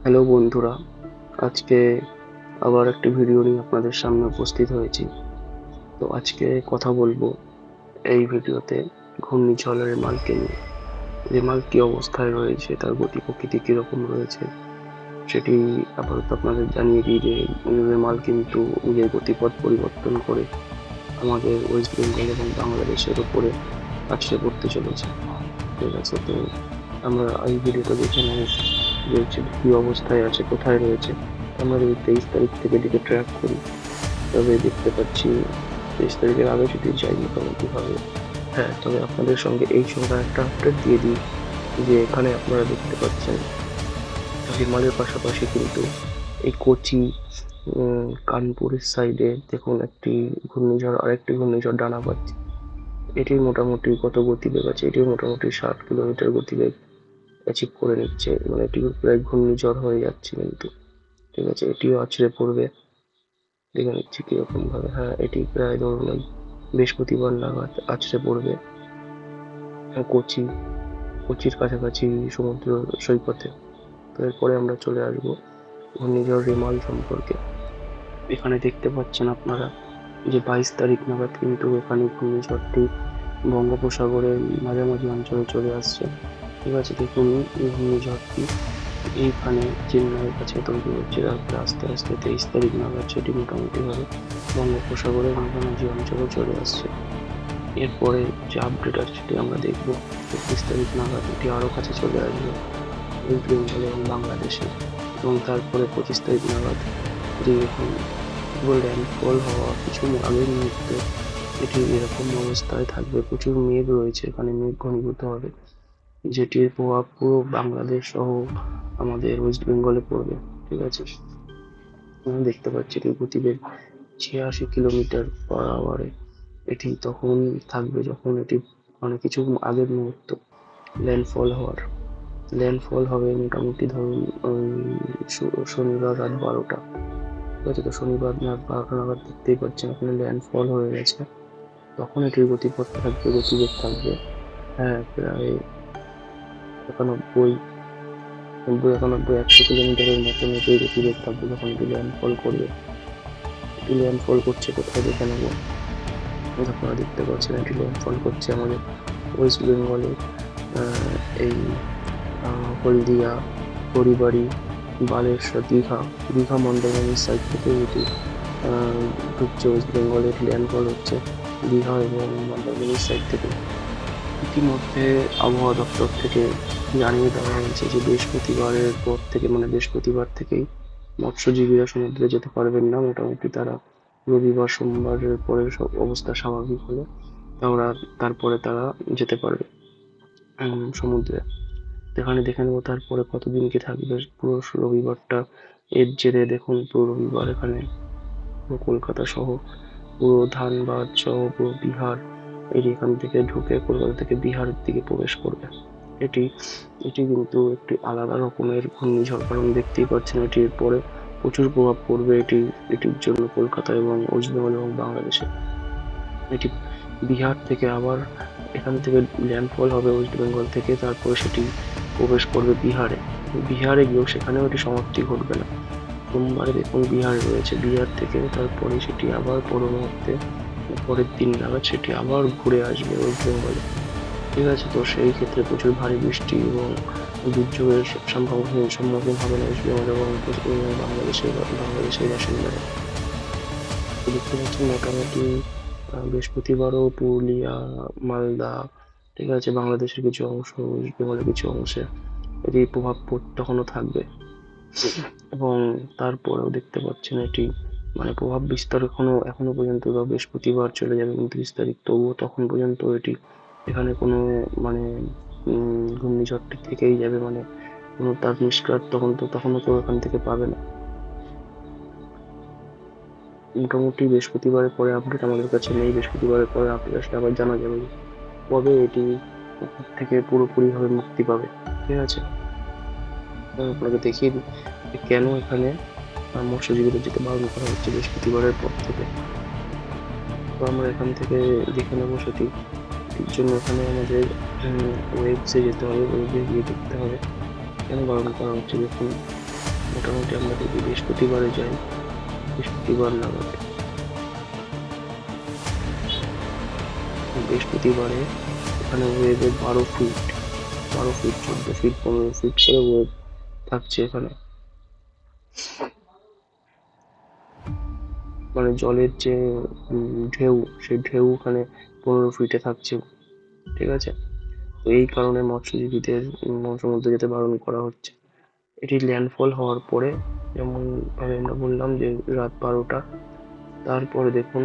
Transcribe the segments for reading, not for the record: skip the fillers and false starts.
Hello বন্ধুরা, আজকে আবার একটি ভিডিও নিয়ে আপনাদের সামনে উপস্থিত হয়েছি। তো আজকে কথা বলবো এই ভিডিওতে ঘূর্ণিঝড় রেমালকে নিয়ে। রেমাল কি অবস্থায় রয়েছে, তার গতি প্রকৃতি কিরকম রয়েছে সেটি আপাতত আপনাদের জানিয়ে দিই যে রেমাল কিন্তু নিজের গতিপথ পরিবর্তন করে আমাদের ওয়েস্ট বেঙ্গল এবং বাংলাদেশের উপরে আছড়ে পড়তে চলেছে। ঠিক আছে, তো আমরা এই ভিডিওটা দেখে নেব যে হচ্ছে কি অবস্থায় আছে, কোথায় রয়েছে। আমরা যদি 23 তারিখ থেকে এটিকে ট্র্যাক করি তবে দেখতে পাচ্ছি 23 তারিখের আগে যদি যাই মোটামুটি ভাবে। হ্যাঁ, তবে আপনাদের সঙ্গে এই সময় একটা আপডেট দিয়ে দিই যে এখানে আপনারা দেখতে পাচ্ছেন হিমালয়ের পাশাপাশি কিন্তু এই কোচি, কানপুরের সাইডে দেখুন একটি ঘূর্ণিঝড়, আরেকটি ঘূর্ণিঝড় ডানা পাচ্ছে। এটির মোটামুটি কত গতিবেগ আছে, এটিও মোটামুটি 60 কিলোমিটার গতিবেগ অ্যাচিভ করে নিচ্ছে, মানে এটি প্রায় ঘূর্ণিঝড় হয়ে যাচ্ছে কিন্তু। ঠিক আছে, এটিও আছড়ে পড়বে। দেখে নিচ্ছি কিরকম ভাবে। হ্যাঁ, এটি প্রায় ধরুন ওই বৃহস্পতিবার নাগাদ আছড়ে পড়বে কোচি, কোচির কাছাকাছি সমুদ্র সৈকতে। তো এরপরে আমরা চলে আসবো ঘূর্ণিঝড় রেমাল সম্পর্কে। এখানে দেখতে পাচ্ছেন আপনারা যে 22 তারিখ নাগাদ কিন্তু এখানে ঘূর্ণিঝড়টি বঙ্গোপসাগরের মাঝামাঝি অঞ্চলে চলে আসছে। ঠিক আছে, দেখুন এই ঘূর্ণিঝড়টি এইখানে চেন্নাইয়ের কাছে তৈরি হচ্ছে, তারপরে আস্তে আস্তে 23 তারিখ নাগাদ সেটি মোটামুটি ভাবে বঙ্গোপসাগরের মাঝামাঝি অঞ্চলে চলে আসছে। এরপরে যে আপডেট আছে সেটি আমরা দেখবো 24 তারিখ নাগাদ এটি আরও কাছে চলে আসবে ওয়েস্ট বেঙ্গল এবং বাংলাদেশে। এবং তারপরে 25 তারিখ নাগাদ এটি এখন কেবল ল্যান্ডফল হওয়া কিছু আগের মুহূর্তে এটি এরকম অবস্থায় থাকবে। প্রচুর মেঘ রয়েছে এখানে, মেঘ ঘনীভূত হবে, যেটির প্রভাব পুরো বাংলাদেশ সহ আমাদের ওয়েস্ট বেঙ্গলে পড়বে। ঠিক আছে, আমরা দেখতে পাচ্ছি এটির গতিবেগ 86 কিলোমিটার/আওয়ারে। এটি তখন থাকবে যখন এটি মানে কিছু আগের মুহূর্ত ল্যান্ডফল হওয়ার। ল্যান্ডফল হবে মোটামুটি ধরুন ওই শনিবার রাত 12টা। ঠিক আছে, তো শনিবার রাত 12টা নাগাদ দেখতেই পাচ্ছেন এখানে ল্যান্ডফল হয়ে গেছে। তখন এটির গতিপথ থাকবে, গতিবেগ থাকবে, হ্যাঁ, প্রায় 91, 90, 91, 100 কিলোমিটারের মতন এটির গতিবেগ থাকবে যখন এটি ল্যান্ডফল করবে। এটি ল্যান্ডফল করছে কোথায় দেখে নেবো। আপনারা দেখতে পাচ্ছেন এটি ল্যান্ডফল করছে আমাদের ওয়েস্ট বেঙ্গলে। এই হলদিয়া, হরিবাড়ি, বালেশ্বর, দীঘা, দীঘা মন্দারমণির সাইড থেকে এটি ঢুকছে ওয়েস্ট বেঙ্গলে, এটি ল্যান্ডফল হচ্ছে দীঘা এবং মন্দারমণির সাইড থেকে। ইতিমধ্যে আবহাওয়া দপ্তর থেকে জানিয়ে দেওয়া হয়েছে যে বৃহস্পতিবারের পর থেকে, মানে বৃহস্পতিবার থেকেই মৎস্যজীবীরা সমুদ্রে যেতে পারবেন না। মোটামুটি তারা রবিবার সোমবারের পরে সব অবস্থা স্বাভাবিক হলে তারা তারপরে তারা যেতে পারবে সমুদ্রে। এখানে দেখে নেবো তারপরে কতদিন কি থাকবে পুরো রবিবারটা। এর জেরে দেখুন পুরো রবিবার এখানে পুরো কলকাতা সহ, পুরো ধানবাদ সহ পুরো বিহার, এটি এখান থেকে ঢুকে কলকাতা থেকে বিহারের দিকে প্রবেশ করবে। এটি এটি কিন্তু একটি আলাদা রকমের ঘূর্ণিঝড়, কারণ দেখতেই পাচ্ছেন এটির পরে প্রচুর প্রভাব পড়বে এটির জন্য কলকাতা এবং ওয়েস্ট বেঙ্গল এবং বাংলাদেশে। এটি বিহার থেকে আবার এখান থেকে ল্যান্ডফল হবে ওয়েস্ট বেঙ্গল থেকে, তারপরে সেটি প্রবেশ করবে বিহারে। বিহারে গিয়েও সেখানেও এটি সমাপ্তি ঘটবে না। সোমবারে দেখুন বিহার রয়েছে, বিহার থেকে তারপরে সেটি আবার পর মুহূর্তে পরের দিন নাগাদ সেটি আবার ঘুরে আসবে ওয়েস্ট বেঙ্গলে। ঠিক আছে, তো সেই ক্ষেত্রে প্রচুর ভারী বৃষ্টি এবং দুর্যোগের সম্মুখীন হবেন ওয়েস্ট বেঙ্গল এবং বাংলাদেশের বাসিন্দারা। তো দেখতে পাচ্ছেন মোটামুটি বৃহস্পতিবারও পুরুলিয়া, মালদা, ঠিক আছে, বাংলাদেশের কিছু অংশ, ওয়েস্ট বেঙ্গলের কিছু অংশে এটির প্রভাব তখনও থাকবে। এবং তারপরেও দেখতে পাচ্ছেন এটি মানে প্রভাব বিস্তার এখনো পর্যন্ত বৃহস্পতিবার চলে যাবে 29 তারিখ, তবুও তখন পর্যন্ত এটি এখানে কোনো মানে ঘূর্ণিঝড়টি থেকেই যাবে, মানে কোনো তার নিষ্ক্রাত তখনও তো এখান থেকে পাবে না। মোটামুটি বৃহস্পতিবারের পরে আপডেট আমাদের কাছে নেই, বৃহস্পতিবারের পরে আপডেট আসলে আবার জানা যাবে যে কবে এটি উপর থেকে পুরোপুরিভাবে মুক্তি পাবে। ঠিক আছে, আপনাকে দেখিয়ে দিই যে কেন এখানে মৎস্যজীবীদের যেতে বারণ করা হচ্ছে বৃহস্পতিবারের পর থেকে। তো আমরা এখান থেকে দেখে নেবো সেটি। এটির জন্য এখানে আমাদের ওয়েবসে যেতে হবে, ওয়েবে গিয়ে দেখতে হবে কেন বারণ করা হচ্ছে। দেখুন মোটামুটি আমরা যদি বৃহস্পতিবারে যাই, বৃহস্পতিবার নাগাদ, বৃহস্পতিবারে এখানে ওয়েভে 12 ফিট, 12 ফিট, 14 ফিট, 15 ফিট করে ওয়েভ থাকছে এখানে। মানে জলের যে ঢেউ, সেই ঢেউ ওখানে 15 ফিটে থাকছে, ঠিক আছে। তো এই কারণে মৎস্যজীবীদের সমুদ্রে যেতে বারণ করা হচ্ছে। এটি ল্যান্ডফল হওয়ার পরে, যেমন ভাবে আমরা বললাম যে রাত 12টা, তারপরে দেখুন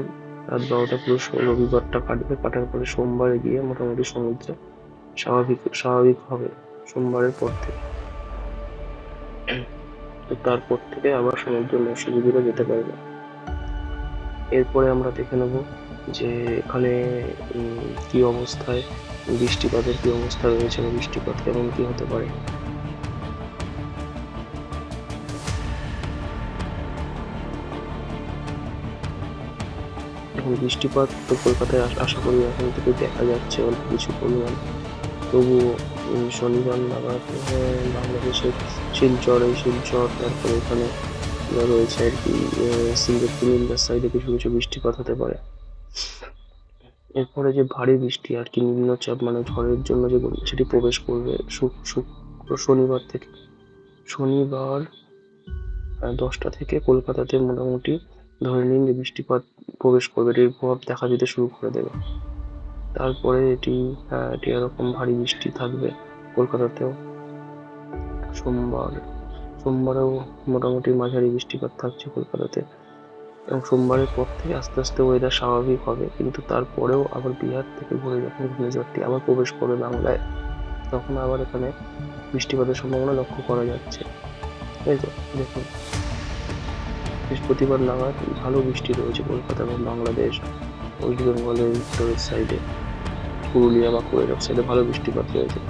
রাত 12টা পুরো রবিবারটা কাটবে, কাটার পরে সোমবারে গিয়ে মোটামুটি সমুদ্রে স্বাভাবিক হবে সোমবারের পর থেকে। তো তারপর থেকে আবার সমুদ্রে মৎস্যজীবীরা যেতে পারবে। এরপরে আমরা দেখে নেব যে এখানে কি অবস্থায় বৃষ্টিপাতের কি অবস্থা রয়েছে, বা বৃষ্টিপাত কেমন কি হতে পারে। এখন বৃষ্টিপাত তো কলকাতায় আশা করি এখন থেকে দেখা যাচ্ছে অল্প কিছু পরিমাণ। তবুও শনিবার নাগাদ বাংলাদেশের শিলচর, তারপরে এখানে রয়েছে আর কি সিলেক্ট ইন্ডার সাইডে কিছু কিছু বৃষ্টিপাত হতে পারে। এরপরে যে ভারী বৃষ্টি আর কি নিম্নচাপ মানে ঝড়ের জন্য যে সেটি প্রবেশ করবে শনিবার থেকে। শনিবার 10টা থেকে কলকাতাতে মোটামুটি ধরে নিন যে বৃষ্টিপাত প্রবেশ করবে, এটির প্রভাব দেখা দিতে শুরু করে দেবে। তারপরে এটি এরকম ভারী বৃষ্টি থাকবে কলকাতাতেও। সোমবারেও মোটামুটি মাঝারি বৃষ্টিপাত থাকছে কলকাতাতে, এবং সোমবারের পর থেকে আস্তে আস্তে ওয়েদার স্বাভাবিক হবে, কিন্তু তারপরেও আবার বিহার থেকে ঘুরে যখন ঘূর্ণিঝড়টি আবার প্রবেশ করবে বাংলায়, তখন আবার এখানে বৃষ্টিপাতের সম্ভাবনা লক্ষ্য করা যাচ্ছে। তাই তো দেখুন, বৃহস্পতিবার নাগাদ ভালো বৃষ্টি রয়েছে কলকাতা এবং বাংলাদেশ, ওয়েস্ট বেঙ্গলের উত্তরের সাইডে, পুরুলিয়া বাঁকুড়ার সাইডে ভালো বৃষ্টিপাত রয়েছে।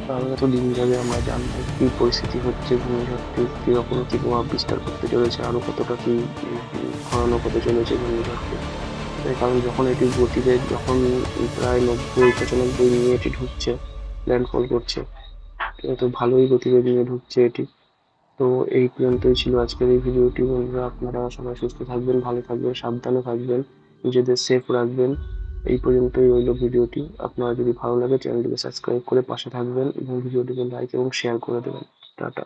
তাহলে তো দিন যাবে, আমরা জানবো কি পরিস্থিতি হচ্ছে, ঘূর্ণিঝড়টি কিরকম কি প্রভাব বিস্তার করতে চলেছে, আরো কতটা কি ভয়ানক হতে চলেছে ঘূর্ণিঝড়টি। তাই কারণ যখন এটি গতিবেগ যখন প্রায় 90-95 নিয়ে এটি ঢুকছে, ল্যান্ডফল করছে, তো ভালোই গতিবেগ নিয়ে ঢুকছে এটি। তো এই পর্যন্তই ছিল আজকের এই ভিডিওটি। বন্ধুরা, আপনারা সবাই সুস্থ থাকবেন, ভালো থাকবেন, সাবধানে থাকবেন, নিজেদের সেফ রাখবেন। এই পর্যন্তই রইল ভিডিওটি। আপনারা যদি ভালো লাগে চ্যানেলটিকে সাবস্ক্রাইব করে পাশে থাকবেন এবং ভিডিওটিকে লাইক এবং শেয়ার করে দেবেন। টাটা।